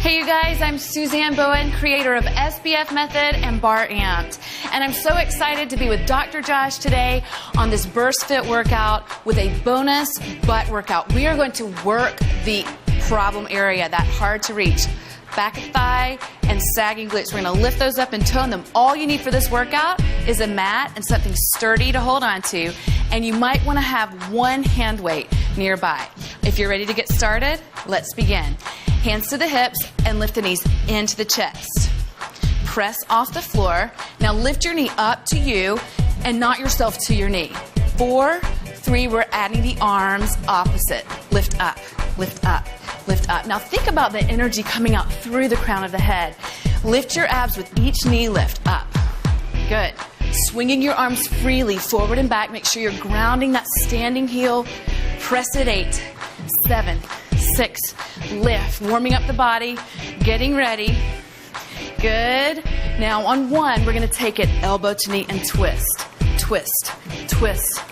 Hey you guys, I'm Suzanne Bowen, creator of SBF Method and Bar Amped. And I'm so excited to be with Dr. Josh today on this BurstFIT workout with a bonus butt workout. We are going to work the problem area, that hard to reach, back of thigh and sagging glutes. We're going to lift those up and tone them. All you need for this workout is a mat and something sturdy to hold on to. And you might want to have one hand weight nearby. If you're ready to get started, let's begin. Hands to the hips and lift the knees into the chest. Press off the floor. Now lift your knee up to you and not yourself to your knee. 4, 3, we're adding the arms opposite. Lift up, lift up, lift up. Now think about the energy coming out through the crown of the head. Lift your abs with each knee lift up. Good. Swinging your arms freely forward and back. Make sure you're grounding that standing heel. Press it. 8, 7, 6, lift. Warming up the body, getting ready. Good. Now on 1, we're going to take it elbow to knee and twist, twist, twist.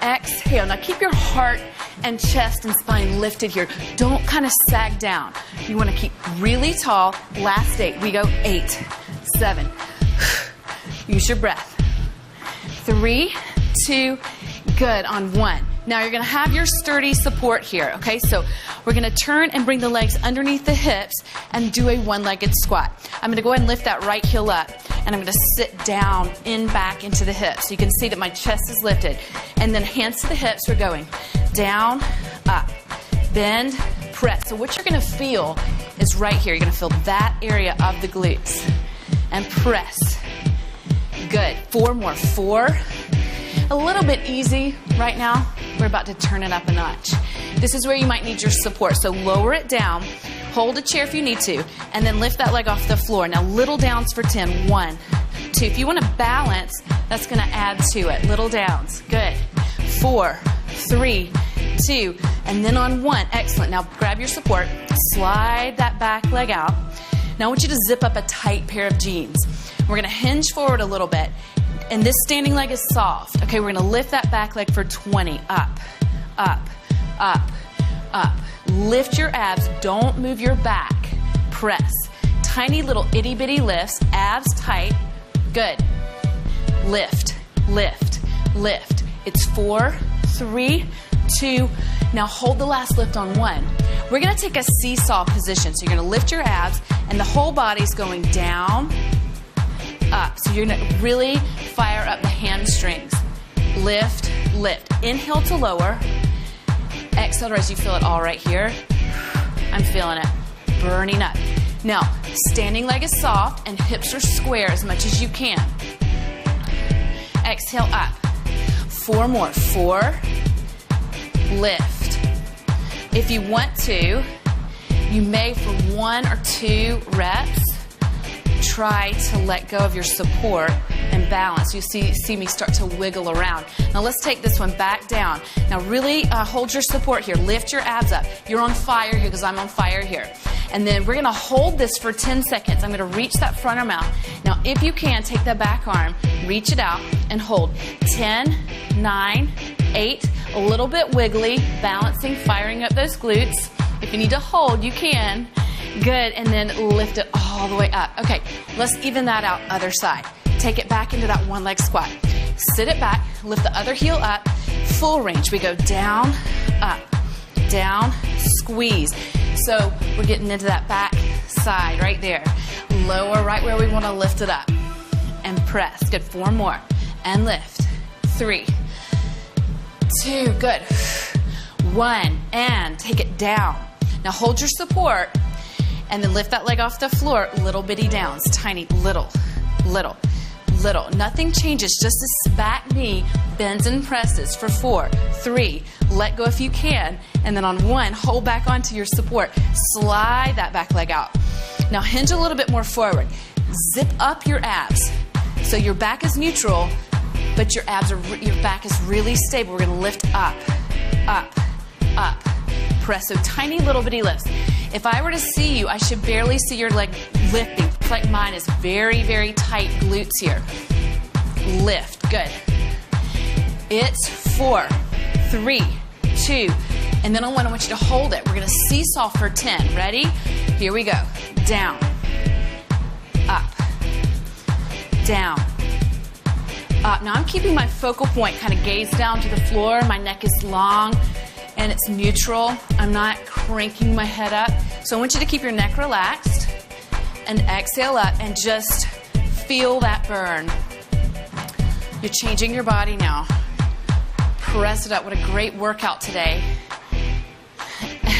Exhale. Now keep your heart and chest and spine lifted here. Don't kind of sag down. You want to keep really tall. Last 8. We go 8, 7. Use your breath. 3, 2, good. On 1. Now you're going to have your sturdy support here, okay? So we're going to turn and bring the legs underneath the hips and do a one-legged squat. I'm going to go ahead and lift that right heel up, and I'm going to sit down back into the hips. So you can see that my chest is lifted. And then hands to the hips, we're going down, up, bend, press. So what you're going to feel is right here. You're going to feel that area of the glutes. And press. Good. 4 more. 4. A little bit easy right now. We're about to turn it up a notch. This is where you might need your support. So lower it down, hold a chair if you need to, and then lift that leg off the floor. Now little downs for 10. 1, 2. If you want to balance, that's going to add to it. Little downs. Good. 4, 3, 2, and then on 1. Excellent. Now grab your support. Slide that back leg out. Now I want you to zip up a tight pair of jeans. We're going to hinge forward a little bit. And this standing leg is soft. Okay, we're going to lift that back leg for 20. Up, up, up, up. Lift your abs. Don't move your back. Press. Tiny little itty bitty lifts. Abs tight. Good. Lift, lift, lift. It's 4, 3, 2. Now hold the last lift on 1. We're going to take a seesaw position. So you're going to lift your abs and the whole body's going down, up. So you're going to really fire up the hamstrings. Lift, lift. Inhale to lower. Exhale to raise. You feel it all right here. I'm feeling it. Burning up. Now, standing leg is soft and hips are square as much as you can. Exhale up. 4 more. 4. Lift. If you want to, you may for 1 or 2 reps try to let go of your support and balance. You see me start to wiggle around. Now let's take this one back down. Now really hold your support here. Lift your abs up. You're on fire here because I'm on fire here. And then we're going to hold this for 10 seconds. I'm going to reach that front arm out. Now if you can, take that back arm, reach it out and hold. 10, 9, 8, a little bit wiggly, balancing, firing up those glutes. If you need to hold, you can. Good, and then lift it all the way up. Okay, let's even that out other side. Take it back into that one leg squat. Sit it back, lift the other heel up, full range. We go down, squeeze. So we're getting into that back side right there. Lower right where we want to lift it up. And press. Good, 4 more. And lift. 3, 2, good. 1, and take it down. Now hold your support. And then lift that leg off the floor, little bitty downs, tiny, little, little, little. Nothing changes, just this back knee bends and presses for 4, 3, let go if you can, and then on 1, hold back onto your support. Slide that back leg out. Now hinge a little bit more forward. Zip up your abs. So your back is neutral, but your back is really stable. We're gonna lift up, up, up. Press, so tiny little bitty lifts. If I were to see you, I should barely see your leg lifting. Like mine is very, very tight glutes here. Lift, good. It's 4, 3, 2, And then I want you to hold it. We're going to seesaw for 10. Ready? Here we go. Down, up, down, up. Now I'm keeping my focal point kind of gaze down to the floor. My neck is long and it's neutral. I'm not cranking my head up. So I want you to keep your neck relaxed and exhale up and just feel that burn. You're changing your body now. Press it up. What a great workout today.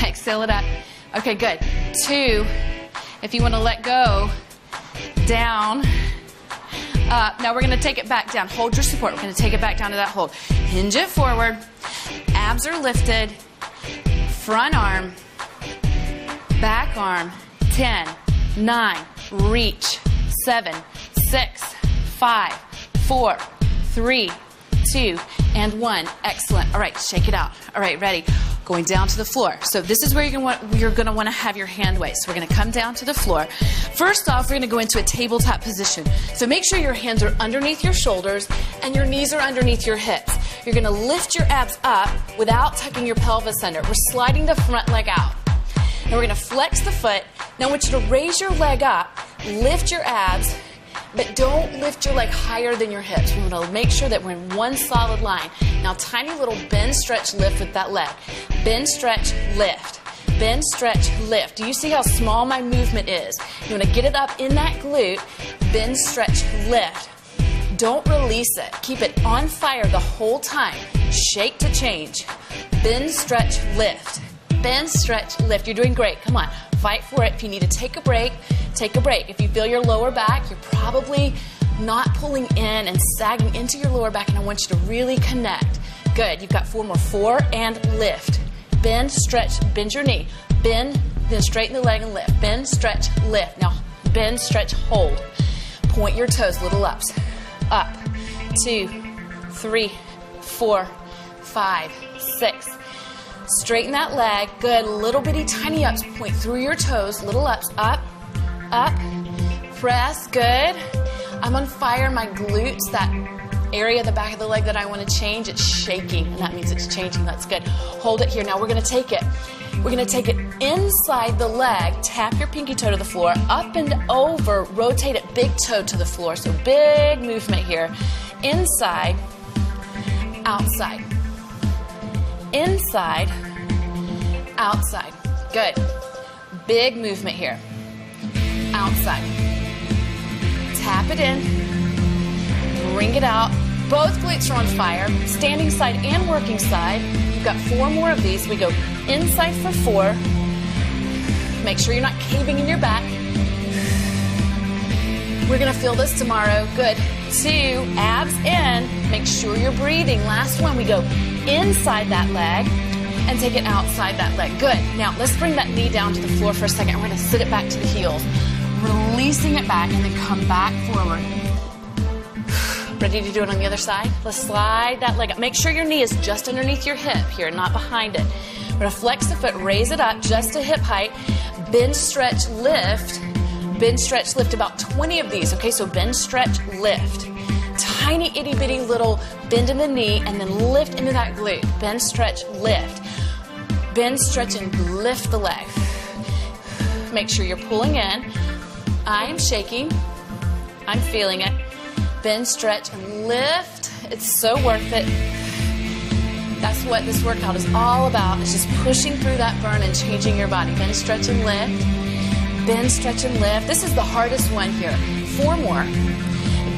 Exhale it up. Okay, good. 2. If you want to let go, down, up. Now we're going to take it back down. Hold your support. We're going to take it back down to that hold. Hinge it forward. Abs are lifted. Front arm. Back arm. 10, 9, reach. 7, 6, 5, 4, 3, 2, and 1. Excellent. All right, shake it out. All right, ready. Going down to the floor. So this is where you're going to want to have your hand weight. So we're going to come down to the floor. First off, we're going to go into a tabletop position. So make sure your hands are underneath your shoulders and your knees are underneath your hips. You're going to lift your abs up without tucking your pelvis under. We're sliding the front leg out. Now we're going to flex the foot. Now I want you to raise your leg up, lift your abs, but don't lift your leg higher than your hips. We want to make sure that we're in one solid line. Now, tiny little bend, stretch, lift with that leg. Bend, stretch, lift. Bend, stretch, lift. Do you see how small my movement is? You want to get it up in that glute. Bend, stretch, lift. Don't release it. Keep it on fire the whole time. Shake to change. Bend, stretch, lift. Bend, stretch, lift. You're doing great. Come on. Fight for it. If you need to take a break, take a break. If you feel your lower back, you're probably not pulling in and sagging into your lower back, and I want you to really connect. Good. You've got 4 more. 4 and lift. Bend, stretch, bend your knee. Bend, then straighten the leg and lift. Bend, stretch, lift. Now, bend, stretch, hold. Point your toes, little ups. Up. 2, 3, 4, 5, 6. Straighten that leg. Good. Little bitty tiny ups. Point through your toes. Little ups. Up. Up. Press. Good. I'm on fire. My glutes, that area of the back of the leg that I want to change, it's shaking. And that means it's changing. That's good. Hold it here. Now we're going to take it. We're going to take it inside the leg. Tap your pinky toe to the floor. Up and over. Rotate it. Big toe to the floor. So big movement here. Inside. Outside. Inside, outside. Good. Big movement here. Outside. Tap it in. Bring it out. Both glutes are on fire. Standing side and working side. You've got 4 more of these. We go inside for 4. Make sure you're not caving in your back. We're going to feel this tomorrow. Good. 2, abs in. Make sure you're breathing. Last one, we go inside that leg and take it outside that leg. Good. Now, let's bring that knee down to the floor for a second. We're going to sit it back to the heels. Releasing it back and then come back forward. Ready to do it on the other side? Let's slide that leg up. Make sure your knee is just underneath your hip here, not behind it. We're going to flex the foot, raise it up just to hip height. Bend, stretch, lift. Bend, stretch, lift, about 20 of these. Okay, so bend, stretch, lift. Tiny itty bitty little bend in the knee and then lift into that glute. Bend, stretch, lift. Bend, stretch, and lift the leg. Make sure you're pulling in. I am shaking. I'm feeling it. Bend, stretch, and lift. It's so worth it. That's what this workout is all about. It's just pushing through that burn and changing your body. Bend, stretch, and lift. Bend, stretch, and lift. This is the hardest one here. 4 more.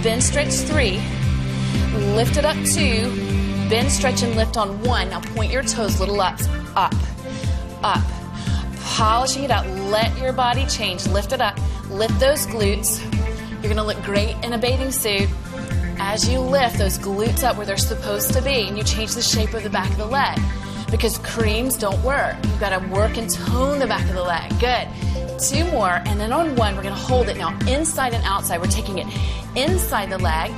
Bend, stretch, 3. Lift it up 2. Bend, stretch, and lift on 1. Now point your toes, little ups. Up. Up. Polishing it out. Let your body change. Lift it up. Lift those glutes. You're going to look great in a bathing suit. As you lift those glutes up where they're supposed to be, and you change the shape of the back of the leg. Because creams don't work. You've got to work and tone the back of the leg. Good. 2 more, and then on 1, we're going to hold it now inside and outside. We're taking it inside the leg,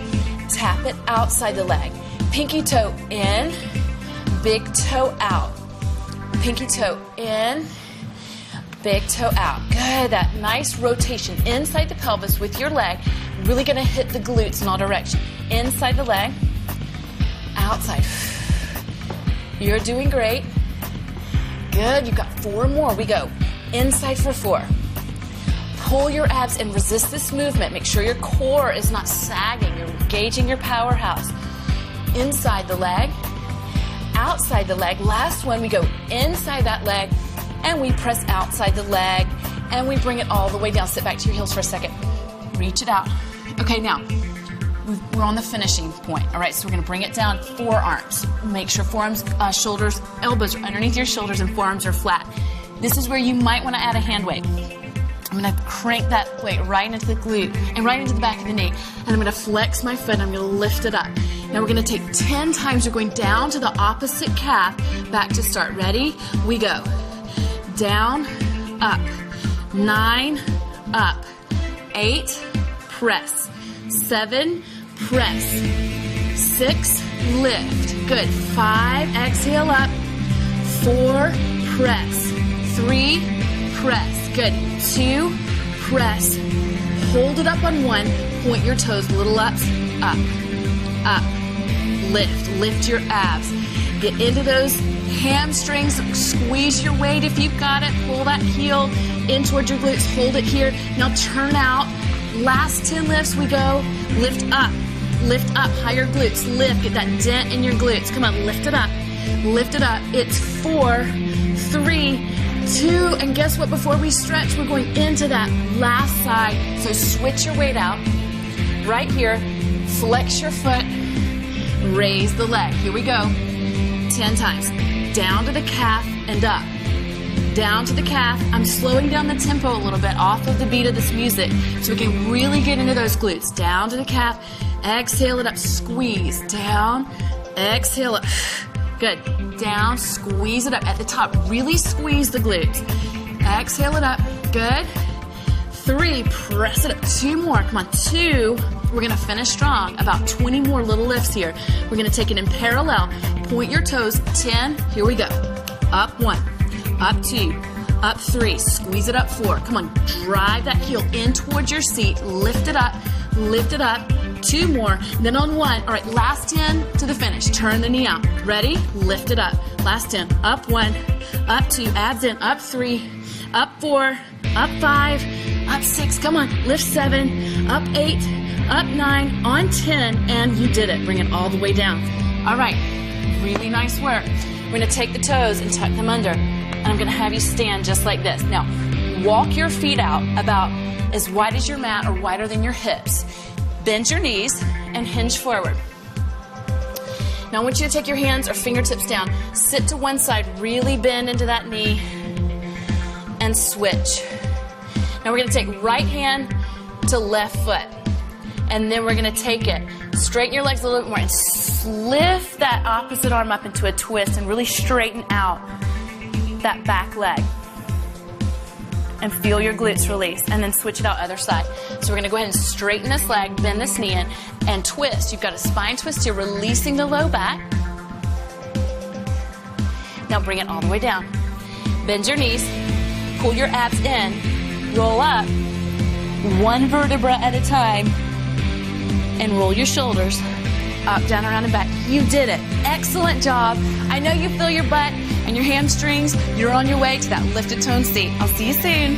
tap it outside the leg. Pinky toe in, big toe out. Pinky toe in, big toe out. Good, that nice rotation inside the pelvis with your leg. Really going to hit the glutes in all directions. Inside the leg, outside. You're doing great. Good. You've got 4 more. We go inside for 4. Pull your abs and resist this movement. Make sure your core is not sagging. You're engaging your powerhouse. Inside the leg, outside the leg. Last one, we go inside that leg and we press outside the leg and we bring it all the way down. Sit back to your heels for a second. Reach it out. Okay, now we're on the finishing point. All right, so we're gonna bring it down. Forearms. Make sure forearms, shoulders, elbows are underneath your shoulders and forearms are flat. This is where you might wanna add a hand weight. I'm gonna crank that weight right into the glute and right into the back of the knee. And I'm gonna flex my foot and I'm gonna lift it up. Now we're gonna take 10 times. We're going down to the opposite calf, back to start. Ready? We go. Down, up, 9, up, 8, press, 7, press, 6, lift. Good. 5, exhale up, 4, press, 3, press. Good. 2, press. Hold it up on 1. Point your toes, little ups, up, up. Lift. Lift your abs. Get into those hamstrings. Squeeze your weight if you've got it. Pull that heel in towards your glutes. Hold it here. Now turn out. Last 10 lifts we go. Lift up. Lift up. Higher glutes. Lift. Get that dent in your glutes. Come on. Lift it up. Lift it up. It's 4, 3, 2, and guess what? Before we stretch, we're going into that last side. So switch your weight out. Right here, flex your foot, raise the leg. Here we go. 10 times. Down to the calf and up. Down to the calf. I'm slowing down the tempo a little bit off of the beat of this music so we can really get into those glutes. Down to the calf. Exhale it up. Squeeze. Down. Exhale it. Good. Down, squeeze it up. At the top, really squeeze the glutes. Exhale it up. Good. 3, press it up. 2 more. Come on, 2. We're going to finish strong. About 20 more little lifts here. We're going to take it in parallel. Point your toes. 10. Here we go. Up 1. Up 2. Up 3. Squeeze it up 4. Come on. Drive that heel in towards your seat. Lift it up. Lift it up. 2 more, then on 1. All right, last 10 to the finish. Turn the knee out. Ready? Lift it up. Last 10. Up 1, up 2, abs in, up 3, up 4, up 5, up 6. Come on, lift 7, up 8, up 9, on 10, and you did it. Bring it all the way down. All right, really nice work. We're gonna take the toes and tuck them under, and I'm gonna have you stand just like this. Now, walk your feet out about as wide as your mat or wider than your hips. Bend your knees and hinge forward. Now I want you to take your hands or fingertips down. Sit to one side, really bend into that knee and switch. Now we're gonna take right hand to left foot. And then we're gonna take it, straighten your legs a little bit more and lift that opposite arm up into a twist and really straighten out that back leg. And feel your glutes release, and then switch it out other side. So we're gonna go ahead and straighten this leg, bend this knee in, and twist. You've got a spine twist here, releasing the low back. Now bring it all the way down. Bend your knees, pull your abs in, roll up, 1 vertebra at a time, and roll your shoulders up, down, around, and back. You did it. Excellent job. I know you feel your butt and your hamstrings. You're on your way to that lifted tone seat. I'll see you soon.